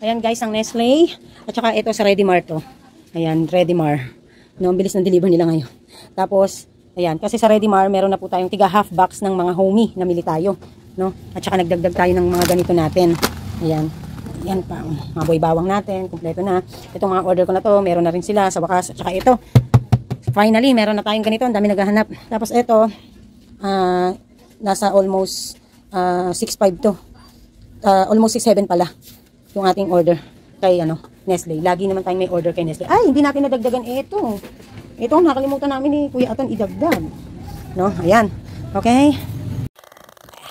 Ayan guys, ang Nestle. At saka ito sa Ready Mart to. Ayan, Ready Mart. No, ang bilis ng deliver nila ngayon. Tapos, ayan, kasi sa Ready Mart, meron na po tayong tiga half box ng mga homey na mili tayo. No? At saka nagdagdag tayo ng mga ganito natin. Ayan. Ayan pa, mga boy bawang natin, kumpleto na. Itong mga order ko na to, meron na rin sila sa wakas. At saka ito, finally, meron na tayong ganito. Ang dami naghahanap. Tapos ito, nasa almost 6.5 to. Almost 6.7 pala yung ating order kay Nestle. Lagi naman tayong may order kay Nestle. Ay, hindi natin nadagdagan ito. Ito, nakalimutan namin ni Kuya Aton idagdag. No, ayan. Okay.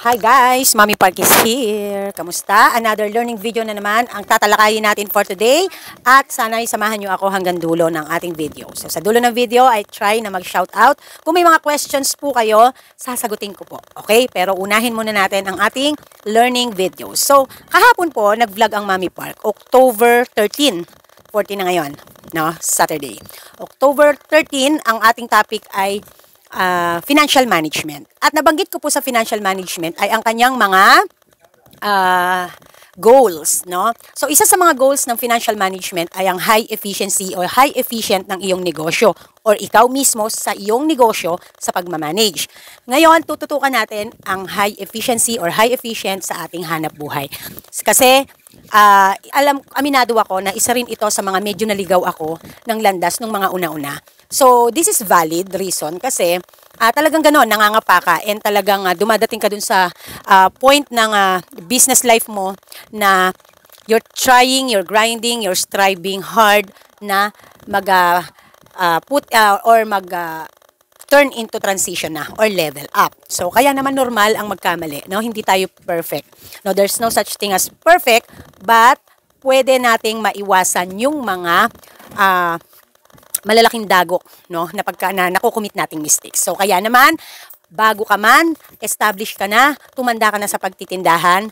Hi guys, Mami Park is here. Kamusta? Another learning video na naman ang tatalakayin natin for today. At sana'y samahan nyo ako hanggang dulo ng ating video. So sa dulo ng video, I try na mag-shout out. Kung may mga questions po kayo, sasagutin ko po. Okay? Pero unahin muna natin ang ating learning video. So kahapon po, nag-vlog ang Mami Park. October 13. 14 na ngayon. No? Saturday. October 13, ang ating topic ay financial management. At nabanggit ko po sa financial management ay ang kanyang mga goals, no? So isa sa mga goals ng financial management ay ang high efficiency or high efficient ng iyong negosyo or ikaw mismo sa iyong negosyo sa pagmamanage. Ngayon, tututukan natin ang high efficiency or high efficient sa ating hanap buhay. Kasi aminado ako na isa rin ito sa mga medyo naligaw ako ng landas ng mga una-una. So, this is valid reason kasi talagang gano'n, nangangapa ka and talagang dumadating ka dun sa point ng business life mo na you're trying, you're grinding, you're striving hard na turn into transition na or level up. So, kaya naman normal ang magkamali. No? Hindi tayo perfect. No, there's no such thing as perfect, but pwede nating maiwasan yung mga malalaking dagok, no, na pagka nakukumit nating mistakes. So, kaya naman, bago ka man, establish ka na, tumanda ka na sa pagtitindahan,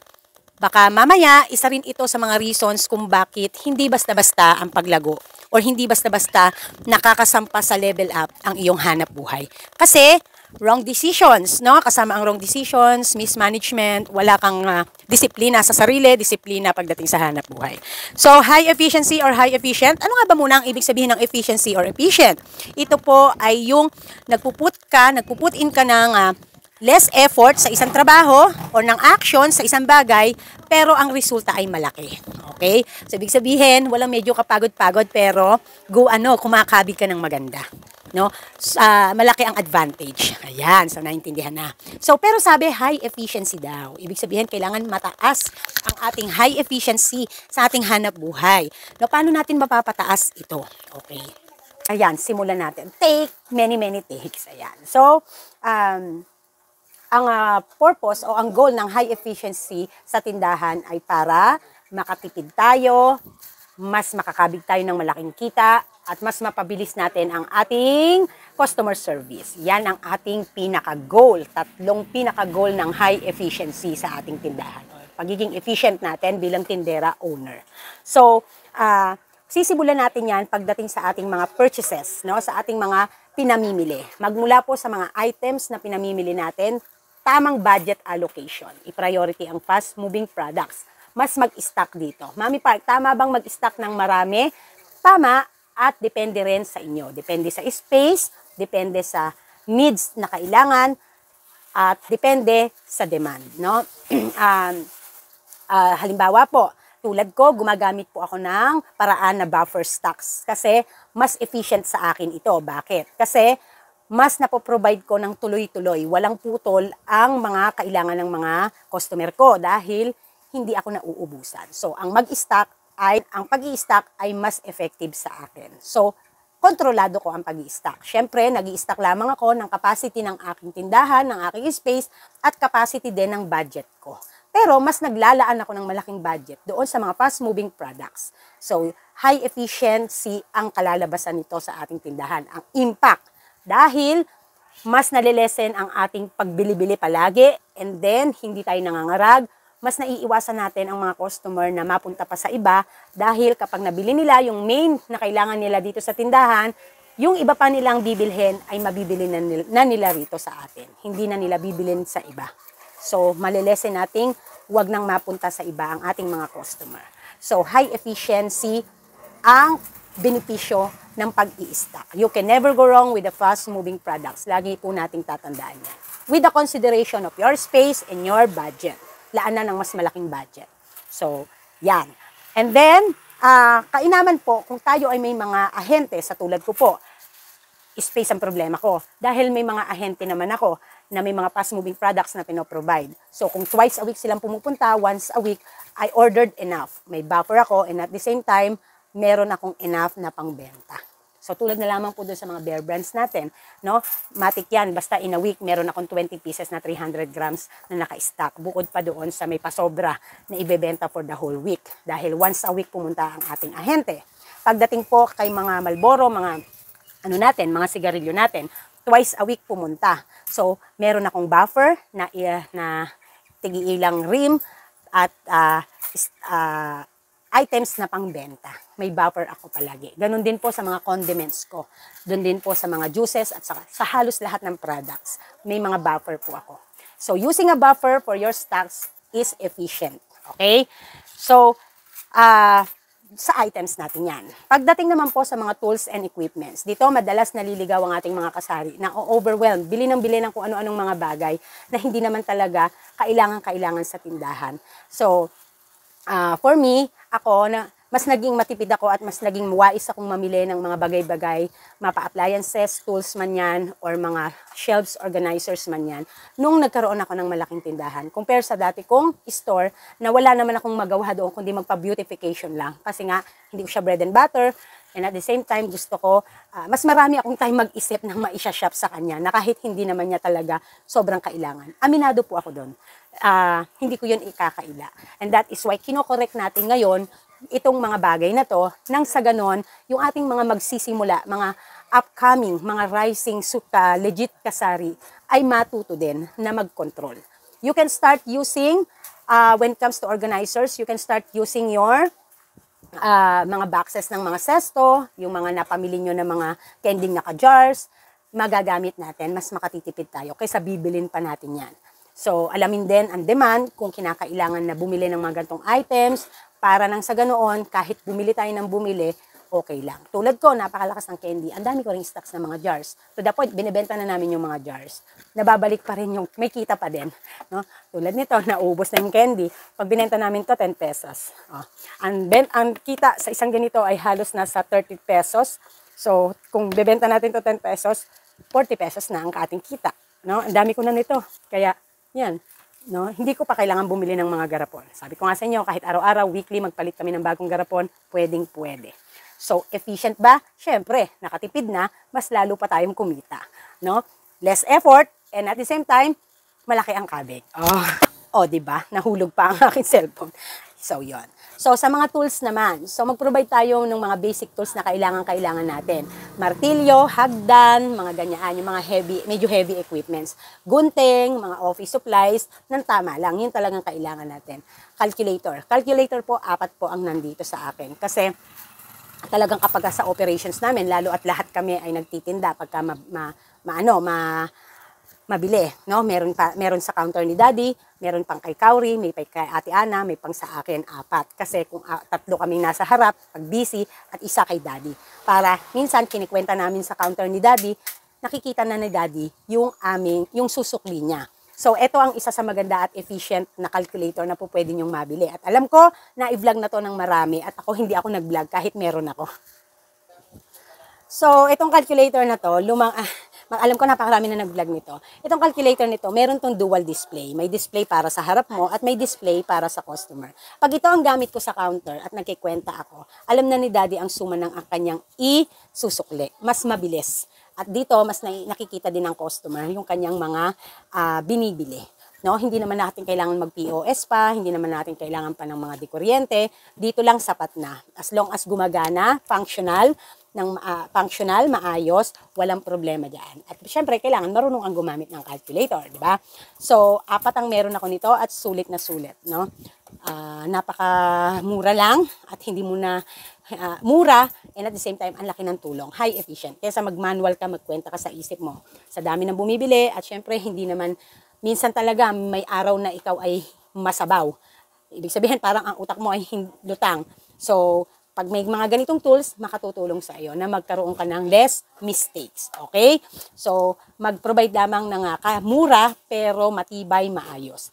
baka mamaya, isa rin ito sa mga reasons kung bakit hindi basta-basta ang paglago or hindi basta-basta nakakasampa sa level up ang iyong hanap buhay. Kasi, wrong decisions, no? Kasama ang wrong decisions, mismanagement, wala kang disiplina sa sarili, disiplina pagdating sa hanap buhay. So, high efficiency or high efficient, ano nga ba muna ang ibig sabihin ng efficiency or efficient? Ito po ay yung nagpuput in ka ng less effort sa isang trabaho or ng action sa isang bagay, pero ang resulta ay malaki. Okay? So, ibig sabihin, walang medyo kapagod-pagod, pero kumakabig ka ng maganda. No? Malaki ang advantage. Ayan, so naintindihan na. So, pero sabi, high efficiency daw. Ibig sabihin, kailangan mataas ang ating high efficiency sa ating hanap buhay. No, paano natin mapapataas ito? Okay. Ayan, simulan natin. Take many takes. Ayan. So, ang purpose o ang goal ng high efficiency sa tindahan ay para makatipid tayo, mas makakabig tayo ng malaking kita, at mas mapabilis natin ang ating customer service. Yan ang ating pinaka-goal. 3 pinaka-goal ng high efficiency sa ating tindahan. Pagiging efficient natin bilang tindera owner. So, sisimulan natin yan pagdating sa ating mga purchases, no? Sa ating mga pinamimili. Magmula po sa mga items na pinamimili natin, tamang budget allocation. I-priority ang fast-moving products. Mas mag-stock dito. Mami Park, tama bang mag-stock ng marami? Tama. At depende rin sa inyo. Depende sa space, depende sa needs na kailangan, at depende sa demand. No? Halimbawa po, tulad ko, gumagamit po ako ng paraan na buffer stocks kasi mas efficient sa akin ito. Bakit? Kasi mas napoprovide ko ng tuloy-tuloy. Walang putol ang mga kailangan ng mga customer ko dahil hindi ako nauubusan. So, ang pag-i-stock ay mas effective sa akin. So, kontrolado ko ang pag-i-stock. Siyempre, nag-i-stock lamang ako ng capacity ng aking tindahan, ng aking space, at capacity din ng budget ko. Pero, mas naglalaan ako ng malaking budget doon sa mga fast-moving products. So, high efficiency ang kalalabasan nito sa ating tindahan. Ang impact. Dahil, mas nalilesen ang ating pagbili-bili palagi, and then, hindi tayo nangangarag, mas naiiwasan natin ang mga customer na mapunta pa sa iba dahil kapag nabili nila yung main na kailangan nila dito sa tindahan, yung iba pa nilang bibilhin ay mabibili na nila rito sa atin. Hindi na nila bibilin sa iba. So, malilesen nating wag nang mapunta sa iba ang ating mga customer. So, high efficiency ang benepisyo ng pag-i-stock. You can never go wrong with the fast-moving products. Lagi po nating tatandaan yan. With the consideration of your space and your budget. Laanan ng mas malaking budget. So, yan. And then, kainaman po, kung tayo ay may mga ahente, sa tulad ko po, space ang problema ko. Dahil may mga ahente naman ako na may mga fast-moving products na pinoprovide. So, kung twice a week silang pumupunta, once a week, I ordered enough. May buffer ako and at the same time, meron akong enough na pangbenta. So, tulad na lamang po doon sa mga bear brands natin, no? Matik yan, basta in a week, meron akong 20 pieces na 300 grams na naka-stock. Bukod pa doon sa may pasobra na ibebenta for the whole week. Dahil once a week pumunta ang ating ahente. Pagdating po kay mga Marlboro, mga mga sigarilyo natin, twice a week pumunta. So, meron akong buffer na tigiilang rim at items na pangbenta. May buffer ako palagi. Ganon din po sa mga condiments ko. Doon din po sa mga juices at sa halos lahat ng products. May mga buffer po ako. So, using a buffer for your stocks is efficient. Okay? So, sa items natin yan. Pagdating naman po sa mga tools and equipments, dito madalas naliligaw ang ating mga kasari na overwhelmed, bili ng kung ano-anong mga bagay na hindi naman talaga kailangan sa tindahan. So, for me, ako na mas naging matipid ako at mas naging wais akong mamili ng mga bagay-bagay, mapa-appliances, tools man yan, or mga shelves organizers man yan, nung nagkaroon ako ng malaking tindahan. Compare sa dati kong store na wala naman akong magawa doon kundi magpa-beautification lang. Kasi nga, hindi ko siya bread and butter, and at the same time, gusto ko, mas marami akong time mag-isip ng maisha-shop sa kanya na kahit hindi naman niya talaga sobrang kailangan. Aminado po ako doon. Hindi ko yun ikakaila. And that is why kinokorek natin ngayon itong mga bagay na to, nang sa ganon, yung ating mga magsisimula, mga upcoming, mga rising legit kasari, ay matuto din na mag-control. You can start using, when it comes to organizers, you can start using your mga boxes ng mga sesto, yung mga napamili nyo ng mga kending naka-jars, magagamit natin, mas makatitipid tayo kaysa bibilin pa natin yan. So, alamin din ang demand kung kinakailangan na bumili ng mga gantong items para nang sa ganoon, kahit bumili tayo ng bumili, okay lang. Tulad ko, napakalakas ng candy. Ang dami ko ring stocks ng mga jars. To the point, binibenta na namin yung mga jars. Nababalik pa rin yung, may kita pa din. No? Tulad nito, naubos na yung candy. Pag binenta namin to 10 pesos. Ang kita sa isang ganito ay halos nasa 30 pesos. So, kung bibenta natin to 10 pesos, 40 pesos na ang ating kita. No? Ang dami ko na nito. Kaya, yan. No, hindi ko pa kailangan bumili ng mga garapon. Sabi ko nga sa inyo, kahit araw-araw, weekly, magpalit kami ng bagong garapon, pwedeng-pwede. So, efficient ba? Siyempre, nakatipid na, mas lalo pa tayong kumita. No? Less effort, and at the same time, malaki ang kabig. Diba? Nahulog pa ang aking cellphone. So, yon. So, sa mga tools naman, so mag-provide tayo ng mga basic tools na kailangan natin. Martilyo, hagdan, mga ganyan, yung mga medyo heavy equipments. Gunting, mga office supplies, nang tama lang. Yun talagang kailangan natin. Calculator. Calculator po, 4 po ang nandito sa akin. Kasi, talagang kapag sa operations namin, lalo at lahat kami ay nagtitinda pagka mabili, no? Meron sa counter ni Daddy, meron pang kay Kauri, may kay Ate Ana, may pang sa akin 4. Kasi kung 3 kaming nasa harap, pag busy, at isa kay Daddy. Para minsan kinikwenta namin sa counter ni Daddy, nakikita na ni Daddy yung susukli niya. So, ito ang isa sa maganda at efficient na calculator na po pwede niyong mabili. At alam ko na i-vlog na to ng marami at hindi ako nag-vlog kahit meron ako. So, itong calculator na to, alam ko napakarami na nag-vlog nito. Itong calculator nito, meron tong dual display. May display para sa harap mo at may display para sa customer. Pag ito ang gamit ko sa counter at nagkikwenta ako, alam na ni Daddy ang suma ng kanyang isusukli. Mas mabilis. At dito, mas nakikita din ng customer yung kanyang mga binibili. No, hindi naman natin kailangan mag-POS pa, hindi naman natin kailangan pa ng mga dekuryente. Dito lang sapat na. As long as gumagana, functional, maayos, walang problema diyan. At syempre, kailangan marunong ang gumamit ng calculator, di ba? So, 4 ang meron ako nito at sulit na sulit, no? Napakamura lang at hindi mo na mura, and at the same time, ang laki ng tulong. High efficient. Kesa mag-manual ka, magkwenta ka sa isip mo. Sa dami ng bumibili, at syempre, hindi naman, minsan talaga, may araw na ikaw ay masabaw. Ibig sabihin, parang ang utak mo ay lutang. So, pag may mga ganitong tools, makatutulong sa iyo na magkaroon ka ng less mistakes. Okay? So, mag-provide lamang ng mura pero matibay, maayos.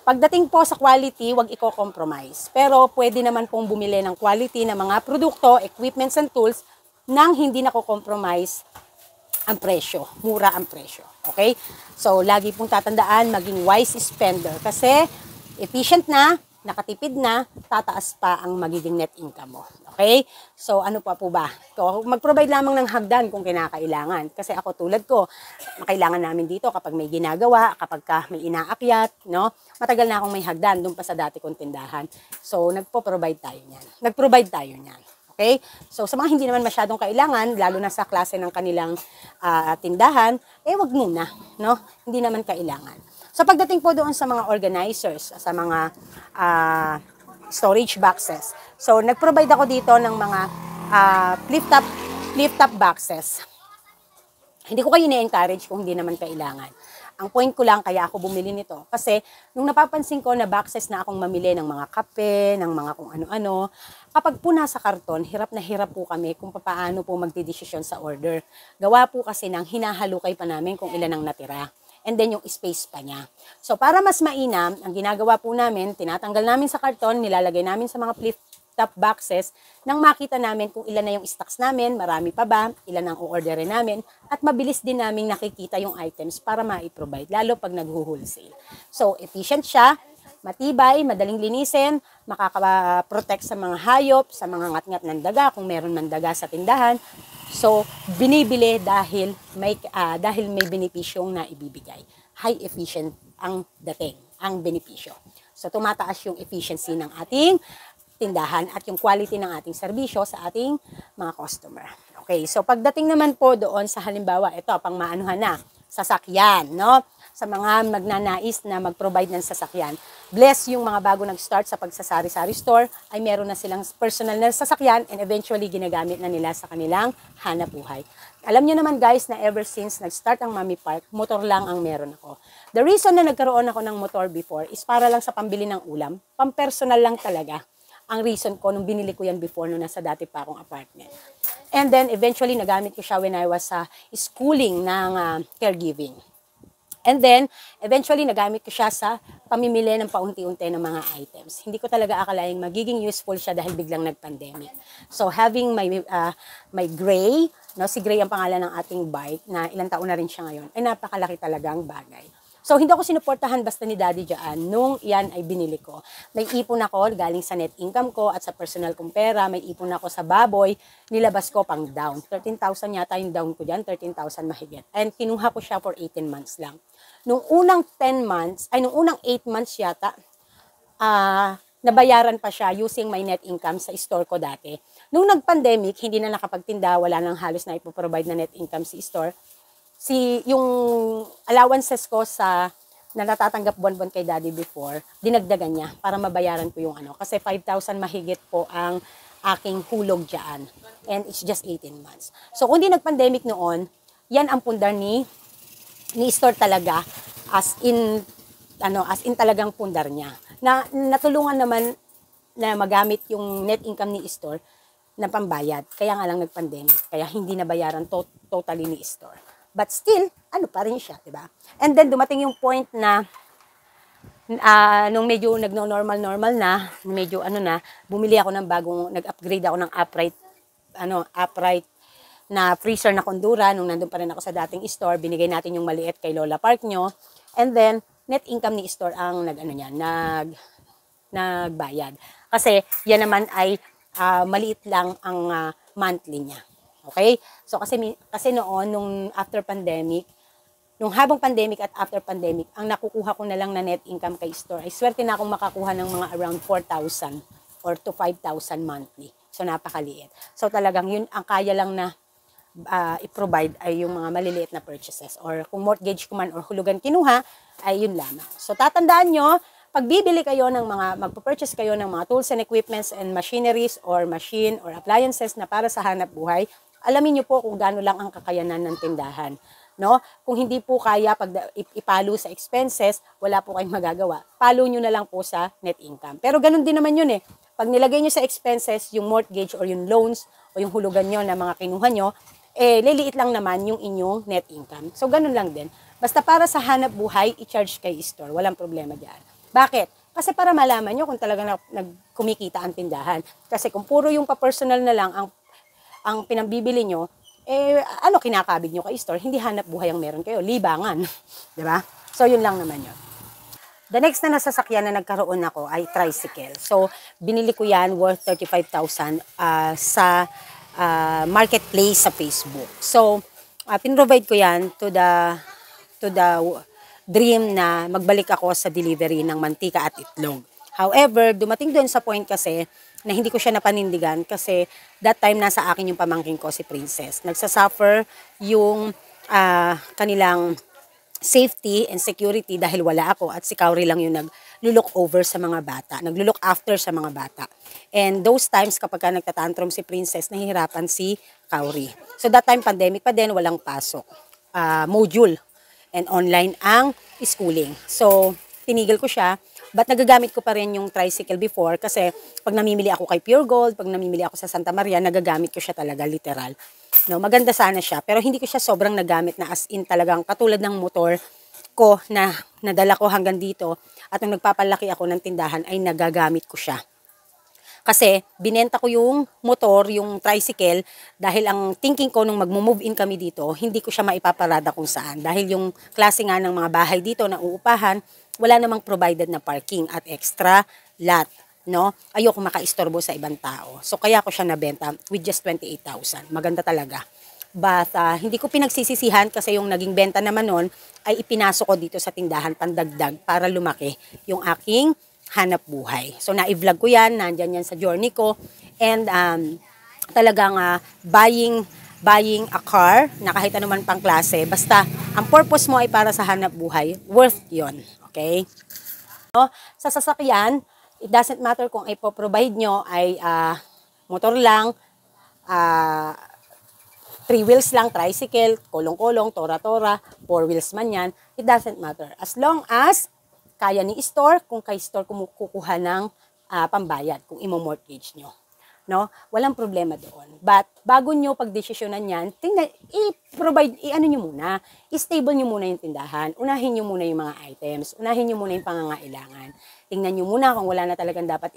Pagdating po sa quality, huwag i-compromise. Pero pwede naman pong bumili ng quality ng mga produkto, equipments and tools nang hindi nako-compromise ang presyo. Mura ang presyo. Okay? So, lagi pong tatandaan, maging wise spender. Kasi, efficient na, nakatipid na, tataas pa ang magiging net income mo. Okay? So, ano pa po ba? So, mag-provide lamang ng hagdan kung kinakailangan. Kasi ako tulad ko, kailangan namin dito kapag may ginagawa, kapag may inaakyat, no? Matagal na akong may hagdan doon pa sa dati kong tindahan. So, nagpo-provide tayo niyan. Nag-provide tayo niyan. Okay? So, sa mga hindi naman masyadong kailangan, lalo na sa klase ng kanilang tindahan, wag muna, no? Hindi naman kailangan. So, pagdating po doon sa mga organizers, sa mga storage boxes. So, nag-provide ako dito ng mga flip-top boxes. Hindi ko kayo ni-encourage kung hindi naman kailangan. Ang point ko lang, kaya ako bumili nito. Kasi, nung napapansin ko na boxes na akong mamili ng mga kape, ng mga kung ano-ano, kapag po nasa karton, hirap na hirap po kami kung paano po magdidesisyon sa order. Gawa po kasi ng hinahalukay pa namin kung ilan ang natira. And then yung space pa niya. So, para mas mainam, ang ginagawa po namin, tinatanggal namin sa karton, nilalagay namin sa mga flip-top boxes, nang makita namin kung ilan na yung stocks namin, marami pa ba, ilan ang o-orderin namin, at mabilis din namin nakikita yung items para ma-provide, lalo pag nag-wholesale. So, efficient siya, matibay, madaling linisin, makaka-protect sa mga hayop, sa mga ngat-ngat ng daga, kung meron man daga sa tindahan. So, binibili dahil may benepisyong na ibibigay. High efficient ang dating, ang benepisyo. So, tumataas yung efficiency ng ating tindahan at yung quality ng ating serbisyo sa ating mga customer. Okay, so pagdating naman po doon sa halimbawa, ito, pang maanuhan na, sasakyan, no? Sa mga magnanais na mag-provide ng sasakyan. Bless yung mga bago nag-start sa pagsasari-sari store, ay meron na silang personal na sasakyan and eventually ginagamit na nila sa kanilang hanap buhay. Alam nyo naman guys na ever since nag-start ang Mami Park, motor lang ang meron ako. The reason na nagkaroon ako ng motor before is para lang sa pambili ng ulam, pampersonal lang talaga. Ang reason ko nung binili ko yan before nung nasa dati pa akong apartment. And then eventually nagamit ko siya when I was schooling ng caregiving. And then, eventually, nagamit ko siya sa pamimili ng paunti-unti ng mga items. Hindi ko talaga akalaing magiging useful siya dahil biglang nag-pandemic. So, having my Gray, no, si Gray ang pangalan ng ating bike, na ilang taon na rin siya ngayon, ay napakalaki talagang bagay. So, hindi ako sinuportahan basta ni Daddy dyan nung yan ay binili ko. May ipon ako galing sa net income ko at sa personal kong pera. May ipon ako sa baboy. Nilabas ko pang down. 13,000 yata yung down ko dyan. 13,000 mahigit. And kinuha ko siya for 18 months lang. Nung unang 8 months yata, nabayaran pa siya using my net income sa store ko dati. Nung nag-pandemic, hindi na nakapagtinda, wala nang halos na ipoprovide na net income si store. Yung allowances ko na natatanggap buwan-buwan kay Daddy before, dinagdagan niya para mabayaran ko yung Kasi 5,000 mahigit po ang aking hulog dyan. And it's just 18 months. So, kung di nag-pandemic noon, yan ang pundar ni store talaga as in talagang pundar niya. Natulungan naman na magamit yung net income ni store na pambayad. Kaya nga lang nag-pandemic. Kaya hindi nabayaran totally ni store. But still, pa rin siya, diba? And then dumating yung point na nung medyo nag-normal na, medyo bumili ako ng nag-upgrade ako ng upright na freezer na kondura nung nandun pa rin ako sa dating store. Binigay natin yung maliit kay Lola Park nyo. And then, net income ni store ang nagbayad. Kasi yan naman ay maliit lang ang monthly niya. Okay? So, kasi noon, nung after pandemic, nung habang pandemic at after pandemic, ang nakukuha ko na lang na net income kay store, ay swerte na akong makakuha ng mga around 4,000 or to 5,000 monthly. So, napakaliit. So, talagang yun, ang kaya lang na i-provide ay yung mga maliliit na purchases. Or kung mortgage ko man or hulugan kinuha, ay yun lamang. So, tatandaan nyo, pag bibili kayo magpo-purchase kayo ng mga tools and equipments and machineries or appliances na para sa hanap buhay, alamin nyo po kung gaano lang ang kakayanan ng tindahan. no? Kung hindi po kaya pag ipalo sa expenses, wala po kayong magagawa. Palo nyo na lang po sa net income. Pero ganun din naman yun eh. Pag nilagay nyo sa expenses, yung mortgage or yung loans o yung hulugan nyo na mga kinuha nyo, eh, liliit lang naman yung inyong net income. So, ganun lang din. Basta para sa hanap buhay, i-charge kay store. Walang problema dyan. Bakit? Kasi para malaman nyo kung talagang kumikita ang tindahan. Kasi kung puro yung pa-personal na lang ang pinambibili nyo, eh, ano kinakabig nyo kay store? Hindi hanap buhay ang meron kayo. Libangan. Diba? So, yun lang naman yun. The next na nasasakyan na nagkaroon ako ay tricycle. So, binili ko yan worth 35,000 sa marketplace sa Facebook. So, pinrovide ko yan to the dream na magbalik ako sa delivery ng mantika at itlog. However, dumating doon sa point kasi na hindi ko siya napanindigan kasi that time nasa akin yung pamangkin ko, si Princess. Nagsasuffer yung kanilang safety and security dahil wala ako at si Kauri lang yung nag-look over sa mga bata, nag-look after sa mga bata. And those times kapag ka nagtatantrum si Princess, nahihirapan si Kauri. So that time pandemic pa din, walang pasok. Module and online ang schooling. So tinigil ko siya, but nagagamit ko pa rin yung tricycle before kasi pag namimili ako kay Pure Gold, pag namimili ako sa Santa Maria, nagagamit ko siya talaga literal. No, maganda sana siya, pero hindi ko siya sobrang nagamit na as in talagang katulad ng motor ko na nadala ko hanggang dito at nung nagpapalaki ako ng tindahan ay nagagamit ko siya. Kasi binenta ko yung motor, yung tricycle, dahil ang thinking ko nung mag-move in kami dito, hindi ko siya maipaparada kung saan. Dahil yung klase nga ng mga bahay dito na uupahan, wala namang provided na parking at extra lot. No? Ayoko makaistorbo sa ibang tao. So kaya ko siya nabenta with just 28,000. Maganda talaga. But hindi ko pinagsisisihan kasi yung naging benta naman nun ay ipinasok ko dito sa tindahan pandagdag para lumaki yung aking hanap buhay. So na-vlog ko yan, nandyan yan sa journey ko. And talagang buying a car na kahit anuman pang klase, basta ang purpose mo ay para sa hanap buhay, worth yon. Okay? So, sa sasakyan, it doesn't matter kung ipo-provide nyo ay motor lang, 3 wheels lang, tricycle, kolong-kolong, tora-tora, 4 wheels man yan, it doesn't matter. As long as kaya ni store, kung kay store kumukuha ng pambayad, kung imo-mortgage nyo. No? Walang problema doon. But bago nyo pagdesisyonan yan, tingnan, i-provide, i-ano nyo muna, i-stable nyo muna yung tindahan, unahin nyo muna yung mga items, unahin nyo muna yung pangangailangan. Tingnan nyo muna kung wala na talagang dapat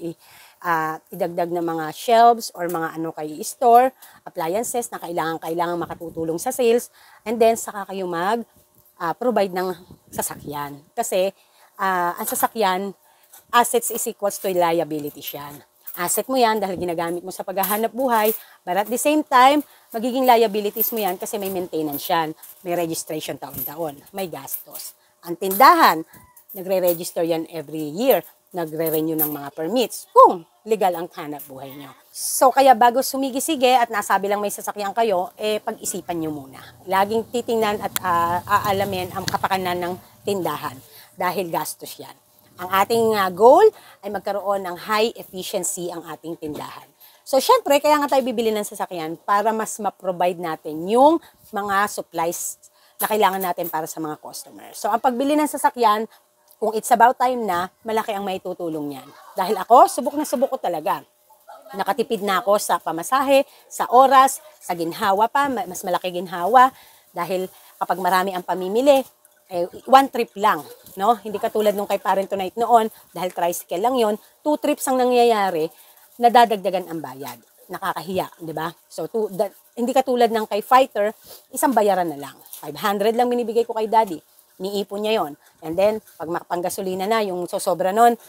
idagdag na mga shelves or mga ano kay store, appliances na kailangan makatutulong sa sales, and then saka kayo mag-provide ng sasakyan. Kasi ang sasakyan, assets is equals to liabilities yan. Asset mo yan dahil ginagamit mo sa paghahanap buhay, but at the same time, magiging liabilities mo yan kasi may maintenance yan, may registration taon-taon, may gastos. Ang tindahan, nagre-register yan every year, nagre-renew ng mga permits kung legal ang hanap buhay nyo. So kaya bago sumigi-sige at nasabi lang may sasakyan kayo, pag-isipan nyo muna. Laging titingnan at aalamin ang kapakanan ng tindahan dahil gastos yan. Ang ating goal ay magkaroon ng high efficiency ang ating tindahan. So, syempre, kaya nga tayo bibili ng sasakyan para mas ma-provide natin yung mga supplies na kailangan natin para sa mga customers. So, ang pagbili ng sasakyan, kung it's about time na, malaki ang maitutulong niyan. Dahil ako, subok na subok ko talaga. Nakatipid na ako sa pamasahe, sa oras, sa ginhawa pa, mas malaki ginhawa. Dahil kapag marami ang pamimili, one trip lang, no? Hindi katulad nung kay Parent Tonight noon, dahil tricycle lang yon, 2 trips ang nangyayari, nadadagdagan ang bayad. Nakakahiya, di ba? So, hindi katulad ng kay Fighter, isang bayaran na lang. 500 lang binibigay ko kay Daddy. Niipon niya yon. And then, pag makapanggasolina na, yung sosobra nun,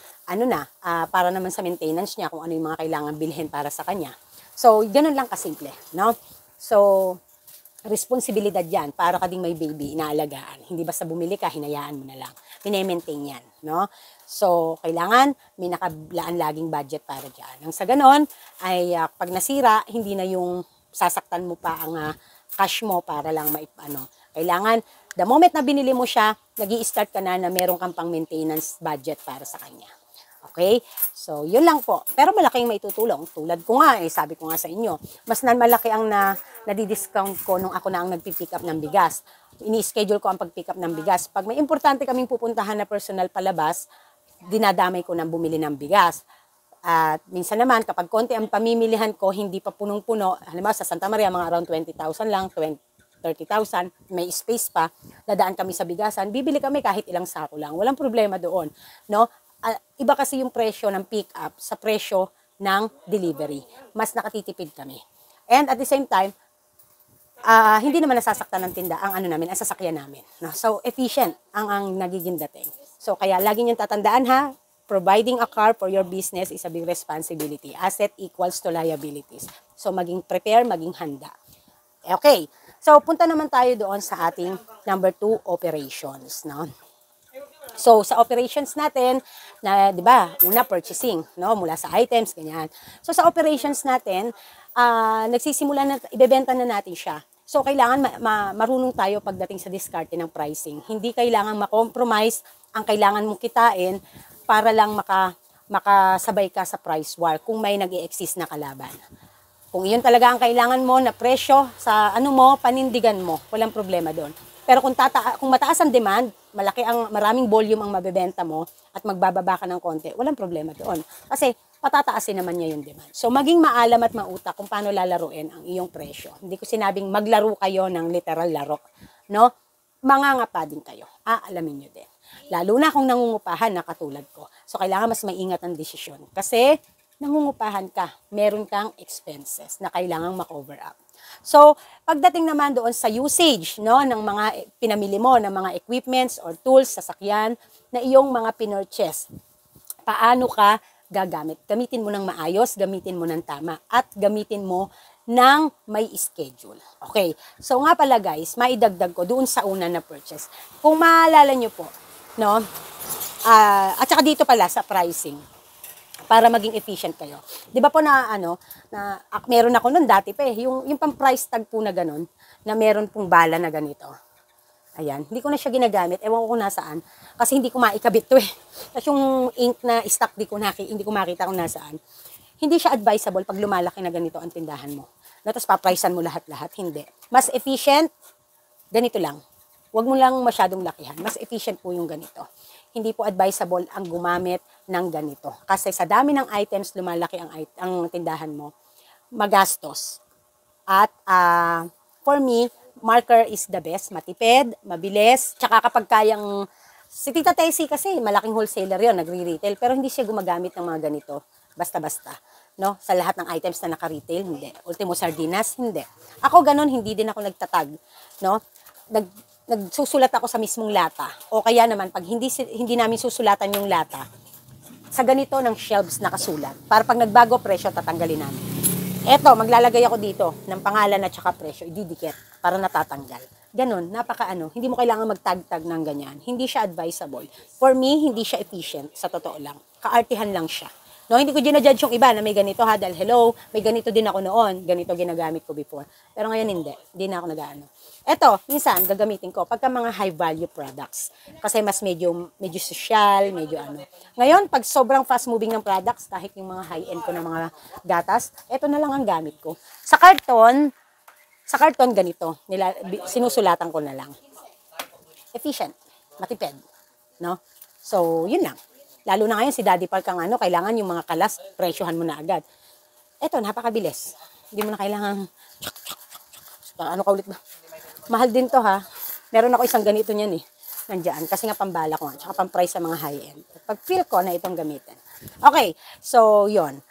para naman sa maintenance niya, kung ano yung mga kailangan bilhin para sa kanya. So, ganun lang kasimple, no? So, responsibilidad yan para ka ding may baby, inaalagaan. Hindi basta bumili ka, hinayaan mo na lang. Minemaintain yan, no? So, kailangan may nakalaan laging budget para dyan. Nang sa ganon, ay pag nasira, hindi na yung sasaktan mo pa ang cash mo para lang Kailangan, the moment na binili mo siya, nag-i-start ka na meron kang pang maintenance budget para sa kanya. Okay? So, yun lang po. Pero malaking maitutulong. Tulad ko nga, sabi ko nga sa inyo, mas malaki ang nadidiscount ko nung ako na ang nagpipick up ng bigas. ini-schedule ko ang pag-pick up ng bigas. Pag may importante kaming pupuntahan na personal palabas, dinadamay ko ng bumili ng bigas. At minsan naman, kapag konti ang pamimilihan ko, hindi pa punong-puno, halimbawa sa Santa Maria, mga around 20,000 lang, 30,000, may space pa, dadaan kami sa bigasan, bibili kami kahit ilang sako lang. Walang problema doon. No? Iba kasi yung presyo ng pick-up sa presyo ng delivery. Mas nakatitipid kami. And at the same time, hindi naman nasasaktan ng tinda ang ang sasakyan namin. No? So, efficient ang nagiging dating. So, kaya lagi niyong tatandaan ha, providing a car for your business is a big responsibility. Asset equals to liabilities. So, maging prepare, maging handa. Okay. So, punta naman tayo doon sa ating number 2, operations. No? So, sa operations natin, na, di ba, una, purchasing, no? Mula sa items, ganyan. So, sa operations natin, nagsisimula na, ibebenta na natin siya. So, kailangan marunong tayo pagdating sa diskarte ng pricing. Hindi kailangan makompromise ang kailangan mong kitain para lang makasabay ka sa price war kung may nag-i-exist na kalaban. Kung iyon talaga ang kailangan mo na presyo sa panindigan mo, walang problema doon. Pero kung mataas ang demand, maraming volume ang mabebenta mo at magbababa ka ng konti, walang problema doon. Kasi patataasin naman niya yung demand. So maging maalam at mautak kung paano lalaruin ang iyong presyo. Hindi ko sinabing maglaro kayo ng literal laro, no? Mangangapa din kayo. Alamin nyo din. Lalo na kung nangungupahan na katulad ko. So, kailangan mas maingat ang desisyon. Kasi, nangungupahan ka. Meron kang expenses na kailangang ma-cover up. So, pagdating naman doon sa usage, no, ng mga pinamili mo, ng mga equipments or tools, sasakyan, na iyong mga pinurchase. Paano ka gagamit? Gamitin mo ng maayos, gamitin mo ng tama, at gamitin mo ng may schedule. Okay. So, nga pala guys, maidagdag ko doon sa una na purchase. Kung maalala nyo po, no? At saka dito pala sa pricing para maging efficient kayo. 'Di ba po meron ako noon dati pa yung pang price tag po na ganun, na meron pong bala na ganito. Ayan, hindi ko na siya ginagamit. Ewan ko kung nasaan kasi hindi ko maikabit 'to eh. Tapos yung ink na stock hindi ko makita kung nasaan. Hindi siya advisable pag lumalaki na ganito ang tindahan mo. Tapos papricean mo lahat-lahat, hindi. Mas efficient ganito lang. Huwag mo lang masyadong lakihan. Mas efficient po yung ganito. Hindi po advisable ang gumamit ng ganito. Kasi sa dami ng items, lumalaki ang tindahan mo, magastos. At for me, marker is the best. Matipid, mabilis. Tsaka kapag kayang, si Tita Tessie kasi, malaking wholesaler yon, nagre-retail. Pero hindi siya gumagamit ng mga ganito. Basta-basta. No? Sa lahat ng items na naka-retail, hindi. Ultimo sardinas, hindi. Ako ganun, hindi din ako nagtatag. No? Nagsusulat ako sa mismong lata. O kaya naman, pag hindi namin susulatan yung lata, sa ganito ng shelves nakasulat. Para pag nagbago presyo, tatanggalin namin. Eto, maglalagay ako dito ng pangalan at saka presyo, ididikit para natatanggal. Ganon, hindi mo kailangan magtag-tag ng ganyan. Hindi siya advisable. For me, hindi siya efficient, sa totoo lang. Kaartihan lang siya. No, hindi ko ginajudge yung iba na may ganito ha, dahil hello, may ganito din ako noon, ganito ginagamit ko before. Pero ngayon hindi na ako nag-aano. Eto, minsan gagamitin ko pagka mga high value products. Kasi mas medyo social, medyo ano. Ngayon, pag sobrang fast moving ng products, kahit yung mga high end ko ng mga gatas, eto na lang ang gamit ko. Sa karton ganito, sinusulatan ko na lang. Efficient, matipid, no? So, yun lang. Lalo na ngayon, si Daddy Park ang kailangan yung mga kalas, presyohan mo na agad. Eto, napakabilis. Hindi mo na kailangan, kaulit ba? Mahal din to ha. Meron ako isang ganito niyan eh. Nandiyan. Kasi nga pambala ko nga. Tsaka pang-price sa mga high-end. Pag feel ko na itong gamitin. Okay. So, yun.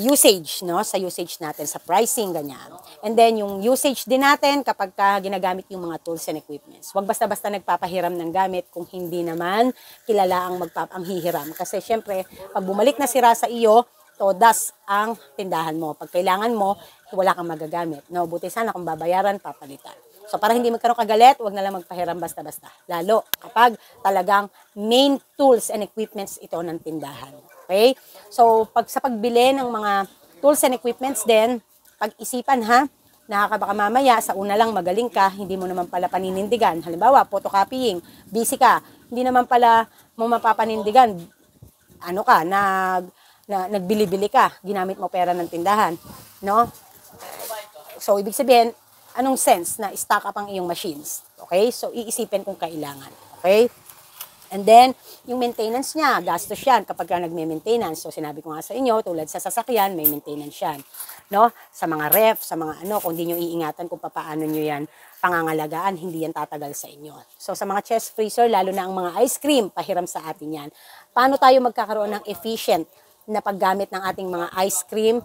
Usage, no? Sa usage natin, sa pricing, ganyan. And then, yung usage din natin kapag ginagamit yung mga tools and equipments. Huwag basta-basta nagpapahiram ng gamit kung hindi naman kilala ang hihiram. Kasi, syempre, pag bumalik na sira sa iyo, todas ang tindahan mo. Pag kailangan mo, wala kang magagamit. No? Buti sana kung babayaran, papalitan. So, para hindi magkaroon kagalit, huwag na lang magpahiram basta-basta. Lalo kapag talagang main tools and equipments ito ng tindahan. Okay? So, sa pagbili ng mga tools and equipments din, pag-isipan ha, baka mamaya, sa una lang magaling ka, hindi mo naman pala paninindigan. Halimbawa, photocopying, busy ka, hindi naman pala mo mapapanindigan. Nagbili-bili ka, ginamit mo pera ng tindahan. No? So, ibig sabihin, anong sense na stock up ang iyong machines? Okay? Okay? So, iisipin kung kailangan. Okay? And then, yung maintenance niya, gastos yan kapag ka nagme-maintenance. So, sinabi ko nga sa inyo, tulad sa sasakyan, may maintenance yan. No? Sa mga ref, sa mga kung di nyo iingatan kung paano nyo yan pangangalagaan, hindi yan tatagal sa inyo. So, sa mga chest freezer, lalo na ang mga ice cream, pahiram sa atin yan. Paano tayo magkakaroon ng efficient na paggamit ng ating mga ice cream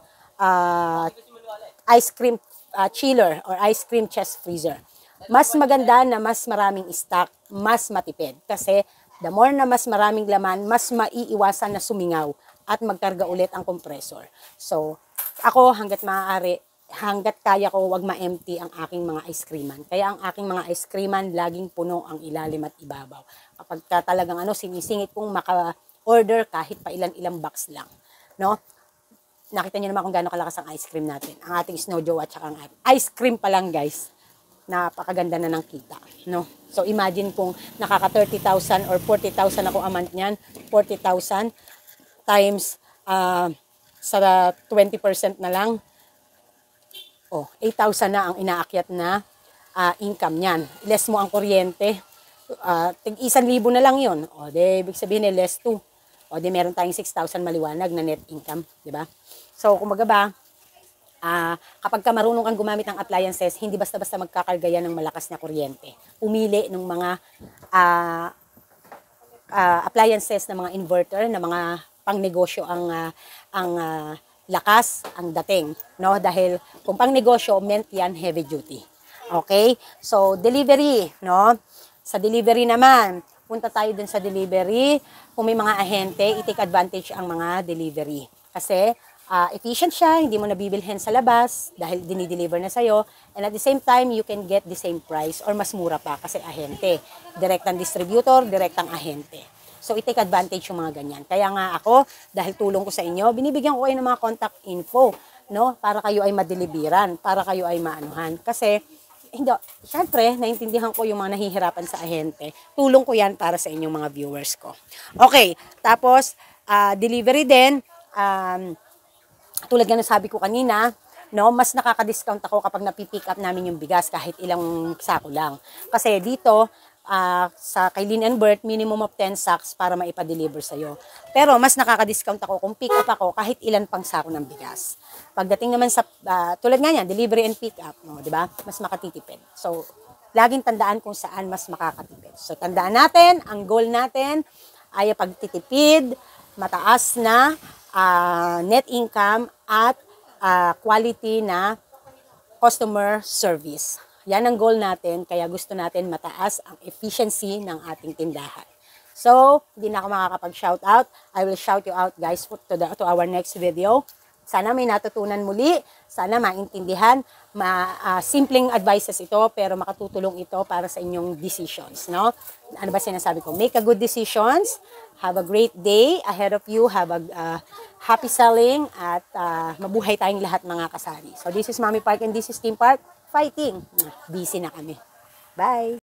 chiller or ice cream chest freezer? Mas maganda na mas maraming stock, mas matipid. Kasi, the more na mas maraming laman, mas maiiwasan na sumingaw at magkarga ulit ang compressor. So, ako hanggat maaari, hanggat kaya ko wag ma-empty ang aking mga ice creaman. Kaya ang aking mga ice creaman, laging puno ang ilalim at ibabaw. Kapag talagang sinisingit kong maka-order kahit pa ilang box lang. No? Nakita niyo naman kung gaano kalakas ang ice cream natin. Ang ating Snow Joe at saka ang ice cream pa lang, guys. Napakaganda na ng kita, no? So, imagine kung nakaka 30,000 or 40,000 ako a month niyan, 40,000 times sa 20% na lang, 8,000 na ang inaakyat na income niyan. Less mo ang kuryente, tig 1,000 na lang yun. Ibig sabihin less 2. Meron tayong 6,000 maliwanag na net income, di ba? So, kumbaga ba, kapag ka marunong kang gumamit ng appliances, hindi basta-basta magkakarga yan ng malakas na kuryente. Pumili ng mga appliances na mga inverter, na mga pangnegosyo ang lakas, ang dating. No? Dahil kung pangnegosyo, meant yan heavy duty. Okay? So, delivery. No? Sa delivery naman, punta tayo dun sa delivery. Kung may mga ahente, i-take advantage ang mga delivery. Kasi, efficient siya, hindi mo nabibilhin sa labas dahil dinideliver na sa'yo. And at the same time, you can get the same price or mas mura pa kasi ahente. Direct ang distributor, direct ang ahente. So, i-take advantage yung mga ganyan. Kaya nga ako, dahil tulong ko sa inyo, binibigyan ko kayo ng mga contact info, no? Para kayo ay madeliveran, para kayo ay maanuhan. Kasi, syempre, naintindihan ko yung mga nahihirapan sa ahente. Tulong ko yan para sa inyong mga viewers ko. Okay, tapos, delivery din, tulad nga sabi ko kanina, no, mas nakaka-discount ako kapag napipick up namin yung bigas kahit ilang sako lang. Kasi dito, sa kay Lynn and Bert, minimum of 10 sacks para maipa-deliver sa'yo. Pero mas nakaka-discount ako kung pick up ako kahit ilan pang sako ng bigas. Pagdating naman sa, tulad nga yan, delivery and pick up, no, di ba? Mas makatitipid. So, laging tandaan kung saan mas makakatipid. So, tandaan natin, ang goal natin ay pagtitipid, mataas na net income at quality na customer service. Yan ang goal natin, kaya gusto natin mataas ang efficiency ng ating tindahan. So, hindi na ako makakapag-shoutout. I will shout you out, guys, to our next video. Sana may natutunan muli. Sana maintindihan. Simpleng advices ito, pero makatutulong ito para sa inyong decisions. No? Ano ba sinasabi ko? Make a good decisions. Have a great day ahead of you. Have a happy selling. At mabuhay tayong lahat, mga kasari. So this is Mommy Park and this is Team Park. Fighting. Busy na kami. Bye!